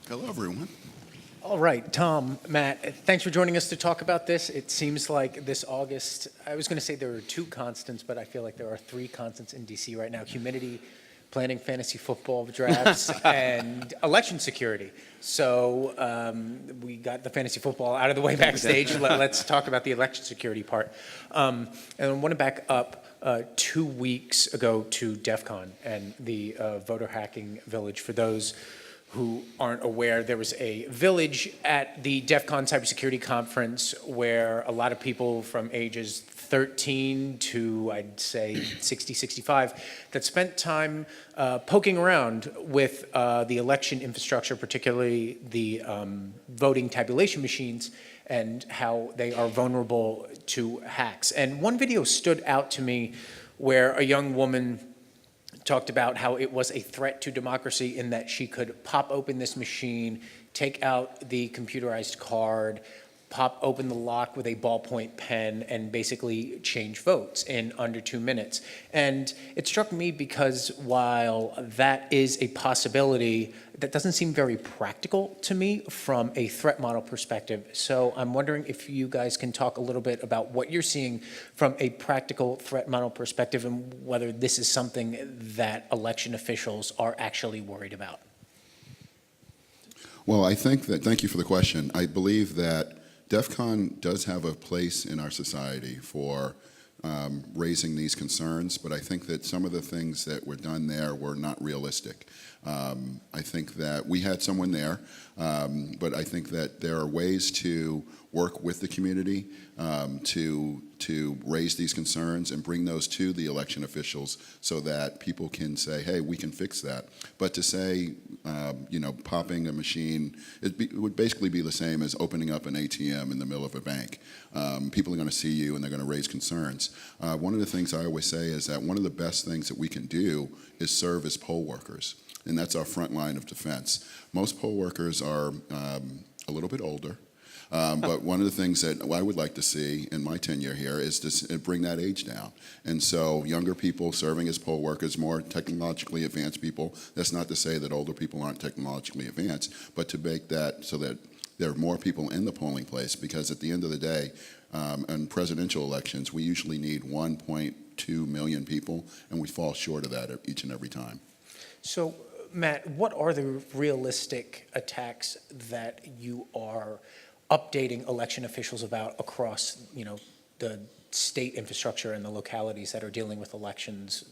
Hello, everyone. All right, Tom, Matt, thanks for joining us to talk about this. It seems like this August, I was going to say there are two constants, but I feel like there are three constants in D.C. right now: humidity, planning fantasy football drafts, and election security. So we got the fantasy football out of the way backstage. Let's talk about the election security part. And I want to back up 2 weeks ago to DEF CON and the voter hacking village. For those who aren't aware, there was a village at the DEF CON cybersecurity conference where a lot of people from ages 13 to, I'd say, 60, 65, that spent time poking around with the election infrastructure, particularly the voting tabulation machines, and how they are vulnerable to hacks. And one video stood out to me where a young woman talked about how it was a threat to democracy in that she could pop open this machine, take out the computerized card, pop open the lock with a ballpoint pen, and basically change votes in under 2 minutes. And it struck me because while that is a possibility, that doesn't seem very practical to me from a threat model perspective. So I'm wondering if you guys can talk a little bit about what you're seeing from a practical threat model perspective and whether this is something that election officials are actually worried about. Well, I think that, thank you for the question. I believe that DEF CON does have a place in our society for raising these concerns, but I think that some of the things that were done there were not realistic. I think that we had someone there, but I think that there are ways to work with the community to raise these concerns and bring those to the election officials so that people can say, hey, we can fix that. But to say, popping a machine, it would basically be the same as opening up an ATM in the middle of a bank. People are going to see you and they're going to raise concerns. One of the things I always say is that one of the best things that we can do is serve as poll workers. And that's our front line of defense. Most poll workers are a little bit older. But one of the things that I would like to see in my tenure here is to bring that age down. And so younger people serving as poll workers, more technologically advanced people. That's not to say that older people aren't technologically advanced, but to make that so that there are more people in the polling place, because at the end of the day, in presidential elections, we usually need 1.2 million people, and we fall short of that each and every time. So, Matt, what are the realistic attacks that you are updating election officials about across, the state infrastructure and the localities that are dealing with elections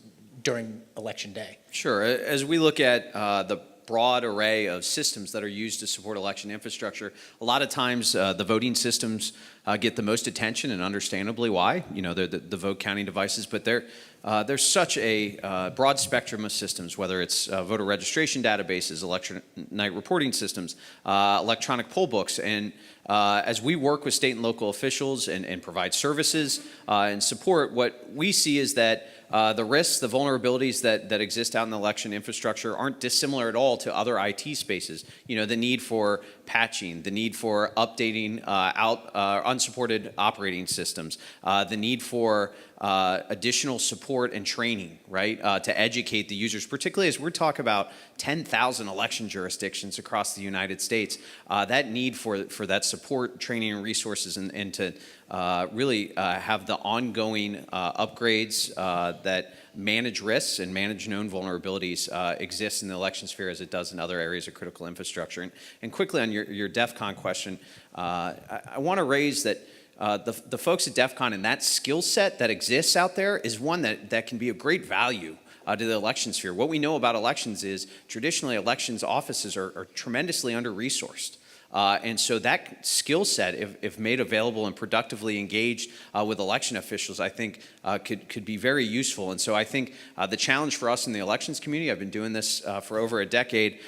during election day? Sure. As we look at the broad array of systems that are used to support election infrastructure, a lot of times the voting systems get the most attention, and understandably why. They're the vote counting devices, but there's such a broad spectrum of systems, whether it's voter registration databases, election night reporting systems, electronic poll books. And as we work with state and local officials and provide services and support, what we see is that the risks, the vulnerabilities that exist out in the election infrastructure aren't dissimilar at all to other IT spaces. The need for patching, the need for updating unsupported operating systems, the need for additional support and training, right, to educate the users, particularly as we're talking about 10,000 election jurisdictions across the United States. That need for that support, training, and resources, and to really have the ongoing upgrades that manage risks and manage known vulnerabilities exists in the election sphere as it does in other areas of critical infrastructure. And quickly on your DEF CON question, I want to raise that the folks at DEF CON and that skill set that exists out there is one that can be of great value to the election sphere. What we know about elections is traditionally elections offices are tremendously under-resourced. And so that skill set, if made available and productively engaged with election officials, I think could be very useful. And so I think the challenge for us in the elections community, I've been doing this for over a decade,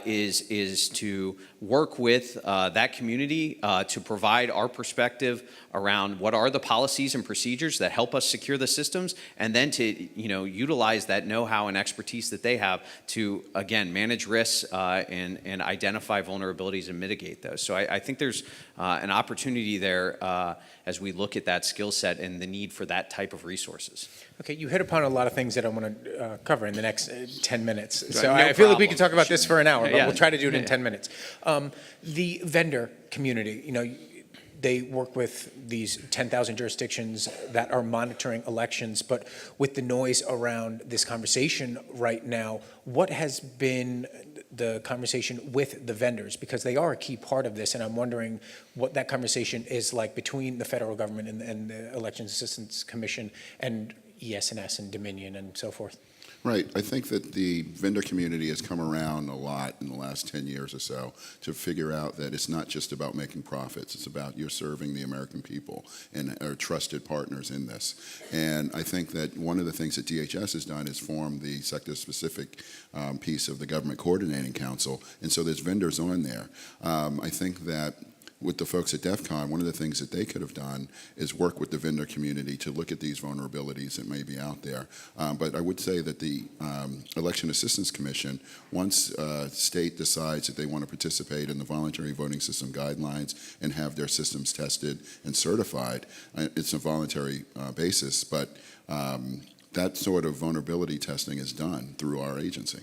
is to work with that community to provide our perspective around what are the policies and procedures that help us secure the systems, and then to utilize that know-how and expertise that they have to, again, manage risks and identify vulnerabilities and mitigate those. So I think there's an opportunity there as we look at that skill set and the need for that type of resources. Okay, you hit upon a lot of things that I want to cover in the next 10 minutes. So No I feel like we problem. could talk about this for an hour, but Yeah. we'll try to do it in Yeah. 10 minutes. The vendor community, they work with these 10,000 jurisdictions that are monitoring elections, but with the noise around this conversation right now, what has been the conversation with the vendors? Because they are a key part of this, and I'm wondering what that conversation is like between the federal government and the Elections Assistance Commission and ES&S and Dominion and so forth. Right. I think that the vendor community has come around a lot in the last 10 years or so to figure out that it's not just about making profits. It's about you're serving the American people and are trusted partners in this. And I think that one of the things that DHS has done is form the sector-specific piece of the Government Coordinating Council. And so there's vendors on there. I think that with the folks at DEF CON, one of the things that they could have done is work with the vendor community to look at these vulnerabilities that may be out there. But I would say that the Election Assistance Commission, once a state decides that they want to participate in the voluntary voting system guidelines and have their systems tested and certified, it's a voluntary basis, but that sort of vulnerability testing is done through our agency.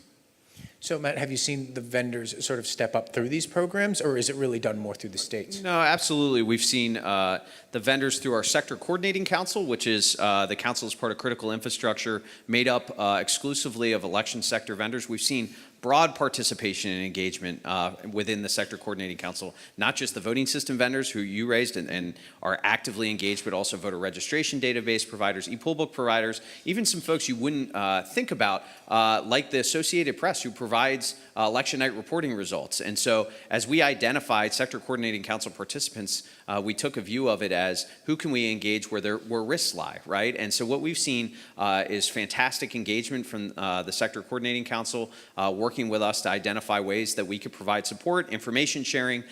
So, Matt, have you seen the vendors sort of step up through these programs, or is it really done more through the states? No, absolutely. We've seen the vendors through our Sector Coordinating Council, which is the council is part of critical infrastructure made up exclusively of election sector vendors. We've seen broad participation and engagement within the Sector Coordinating Council, not just the voting system vendors who you raised and are actively engaged, but also voter registration database providers, e-poll book providers, even some folks you wouldn't think about, like the Associated Press, who provides election night reporting results. And so as we identified Sector Coordinating Council participants, we took a view of it as who can we engage where risks lie, right? And so what we've seen is fantastic engagement from the Sector Coordinating Council, working with us to identify ways that we could provide support, information sharing,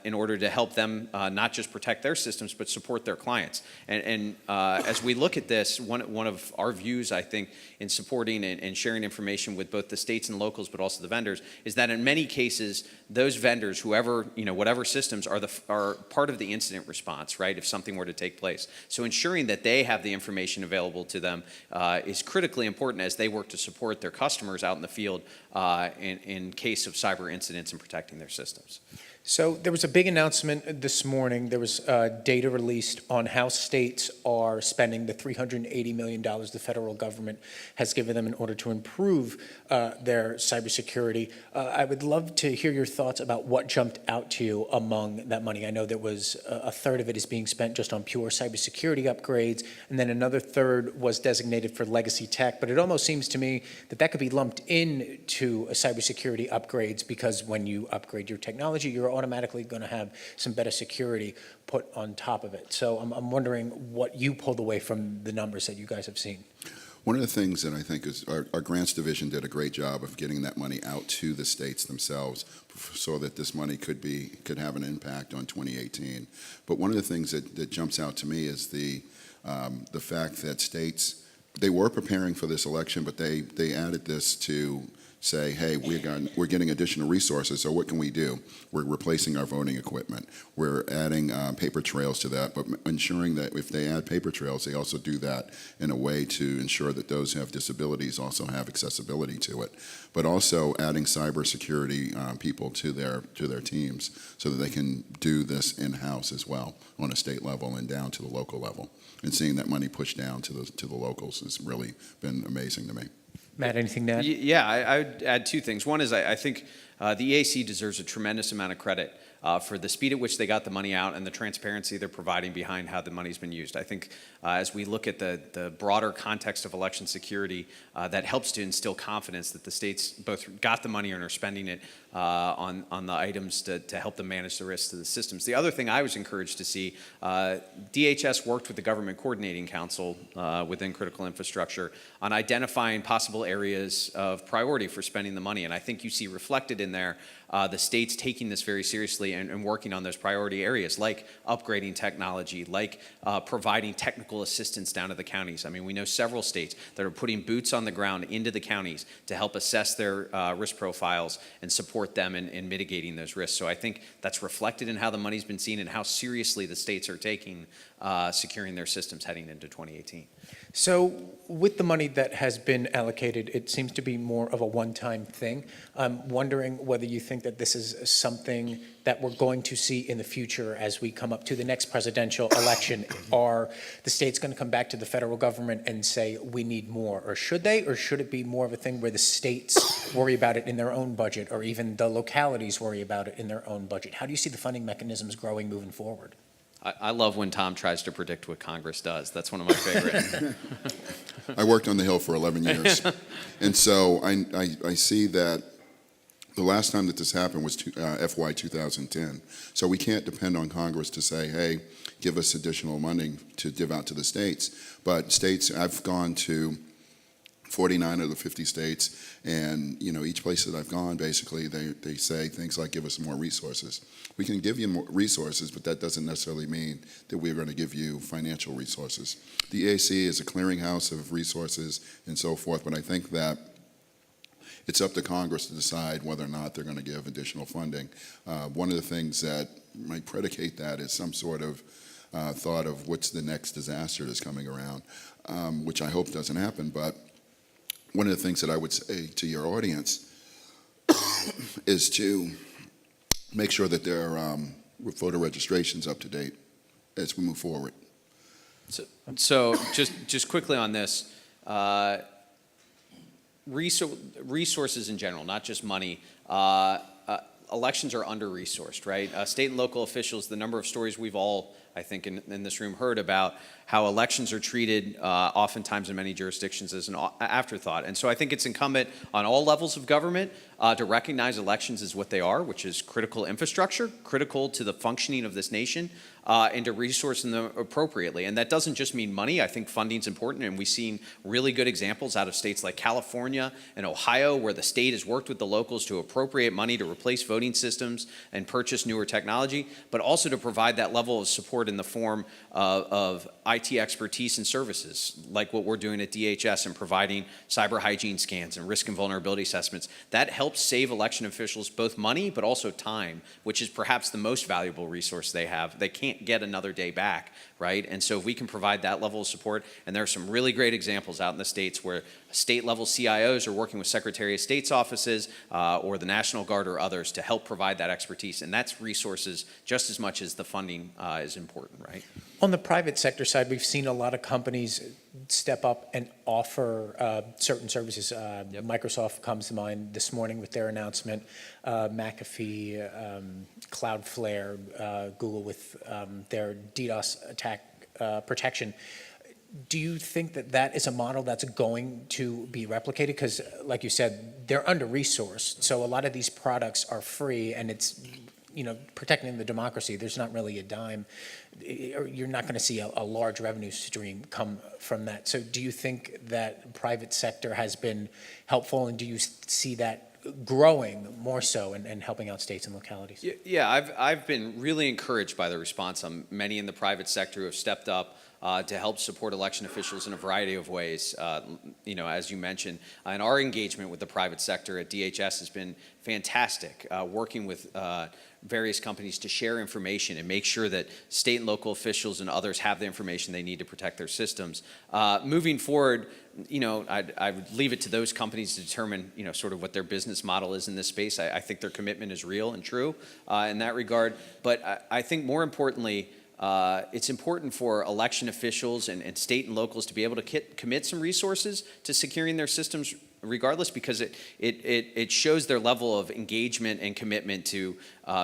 in order to help them not just protect their systems, but support their clients. And as we look at this, one of our views, I think, in supporting and sharing information with both the states and locals, but also the vendors, is that in many cases, those vendors, whoever, whatever systems, are part of the incident response, right, if something were to take place. So ensuring that they have the information available to them is critically important as they work to support their customers out in the field in case of cyber incidents and protecting their systems. So there was a big announcement this morning. There was data released on how states are spending the $380 million the federal government has given them in order to improve their cybersecurity. I would love to hear your thoughts about what jumped out to you among that money. I know there was a third of it is being spent just on pure cybersecurity upgrades, and then another third was designated for legacy tech. But it almost seems to me that that could be lumped into cybersecurity upgrades, because when you upgrade your technology, you're automatically going to have some better security put on top of it. So I'm wondering what you pulled away from the numbers that you guys have seen. One of the things that I think is our grants division did a great job of getting that money out to the states themselves so that this money could have an impact on 2018. But one of the things that jumps out to me is the fact that states, they were preparing for this election, but they added this to say, hey, we're getting additional resources, so what can we do? We're replacing our voting equipment. We're adding paper trails to that, but ensuring that if they add paper trails, they also do that in a way to ensure that those who have disabilities also have accessibility to it. But also adding cybersecurity people to their teams so that they can do this in-house as well on a state level and down to the local level. And seeing that money pushed down to the locals has really been amazing to me. Matt, anything to add? Yeah, I would add two things. One is I think the EAC deserves a tremendous amount of credit for the speed at which they got the money out and the transparency they're providing behind how the money's been used. I think as we look at the broader context of election security, that helps to instill confidence that the states both got the money and are spending it on the items to help them manage the risks to the systems. The other thing I was encouraged to see, DHS worked with the Government Coordinating Council within critical infrastructure on identifying possible areas of priority for spending the money. And I think you see reflected in there the states taking this very seriously and working on those priority areas like upgrading technology, like providing technical assistance down to the counties. I mean, we know several states that are putting boots on the ground into the counties to help assess their risk profiles and support them in mitigating those risks. So I think that's reflected in how the money's been seen and how seriously the states are taking securing their systems heading into 2018. So with the money that has been allocated, it seems to be more of a one-time thing. I'm wondering whether you think that this is something that we're going to see in the future as we come up to the next presidential election. Are the states going to come back to the federal government and say, we need more? Or should they? Or should it be more of a thing where the states worry about it in their own budget, or even the localities worry about it in their own budget? How do you see the funding mechanisms growing moving forward? I love when Tom tries to predict what Congress does. That's one of my favorite. I worked on the Hill for 11 years. And so I see that the last time that this happened was FY 2010. So we can't depend on Congress to say, hey, give us additional money to give out to the states. But states, I've gone to 49 of the 50 states, and each place that I've gone, basically, they say things like, give us more resources. We can give you more resources, but that doesn't necessarily mean that we're going to give you financial resources. The EAC is a clearinghouse of resources and so forth, but I think that it's up to Congress to decide whether or not they're going to give additional funding. One of the things that might predicate that is some sort of thought of what's the next disaster that's coming around, which I hope doesn't happen. But one of the things that I would say to your audience is to make sure that their voter registration's up to date as we move forward. So just quickly on this, resources in general, not just money. Elections are under-resourced, right? State and local officials, the number of stories we've all, I think, in this room heard about how elections are treated oftentimes in many jurisdictions as an afterthought. And so I think it's incumbent on all levels of government to recognize elections as what they are, which is critical infrastructure, critical to the functioning of this nation, and to resource them appropriately. And that doesn't just mean money. I think funding's important, and we've seen really good examples out of states like California and Ohio, where the state has worked with the locals to appropriate money to replace voting systems and purchase newer technology, but also to provide that level of support in the form of IT expertise and services, like what we're doing at DHS and providing cyber hygiene scans and risk and vulnerability assessments. That helps save election officials both money, but also time, which is perhaps the most valuable resource they have. They can't get another day back, right? And so if we can provide that level of support, and there are some really great examples out in the states where state-level CIOs are working with Secretary of State's offices or the National Guard or others to help provide that expertise, and that's resources just as much as the funding is important, right? On the private sector side, we've seen a lot of companies step up and offer certain services. Yep. Microsoft comes to mind this morning with their announcement, McAfee, Cloudflare, Google with their DDoS attack protection. Do you think that that is a model that's going to be replicated? Because, like you said, they're under-resourced, so a lot of these products are free, and it's protecting the democracy. There's not really a dime. You're not going to see a large revenue stream come from that. So do you think that private sector has been helpful, and do you see that growing more so and helping out states and localities? Yeah, I've been really encouraged by the response on many in the private sector who have stepped up to help support election officials in a variety of ways, as you mentioned. And our engagement with the private sector at DHS has been fantastic, working with various companies to share information and make sure that state and local officials and others have the information they need to protect their systems. Moving forward, I would leave it to those companies to determine, sort of what their business model is in this space. I think their commitment is real and true in that regard. But I think more importantly, it's important for election officials and state and locals to be able to commit some resources to securing their systems regardless, because it shows their level of engagement and commitment to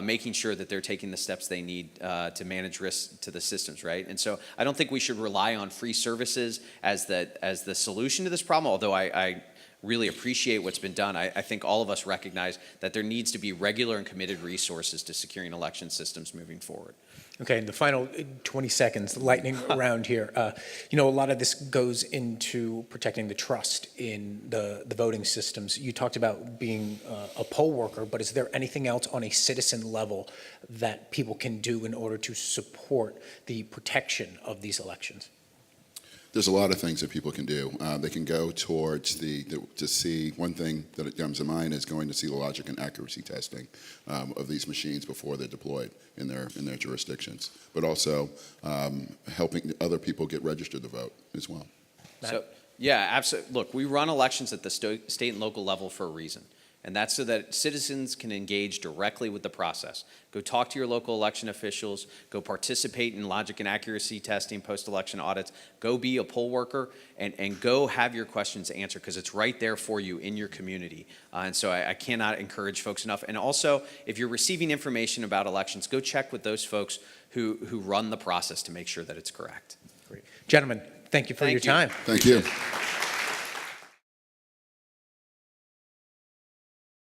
making sure that they're taking the steps they need to manage risks to the systems, right? And so I don't think we should rely on free services as the solution to this problem, although I really appreciate what's been done. I think all of us recognize that there needs to be regular and committed resources to securing election systems moving forward. Okay, in the final 20 seconds, lightning round here. A lot of this goes into protecting the trust in the voting systems. You talked about being a poll worker, but is there anything else on a citizen level that people can do in order to support the protection of these elections? There's a lot of things that people can do. They can go towards to see, one thing that comes to mind is going to see the logic and accuracy testing of these machines before they're deployed in their jurisdictions, but also helping other people get registered to vote as well. So, yeah, absolutely. Look, we run elections at the state and local level for a reason. And that's so that citizens can engage directly with the process. Go talk to your local election officials, go participate in logic and accuracy testing, post-election audits, go be a poll worker, and go have your questions answered, because it's right there for you in your community. And so I cannot encourage folks enough. And also, if you're receiving information about elections, go check with those folks who run the process to make sure that it's correct. Great. Gentlemen, thank you for your time. Thank you.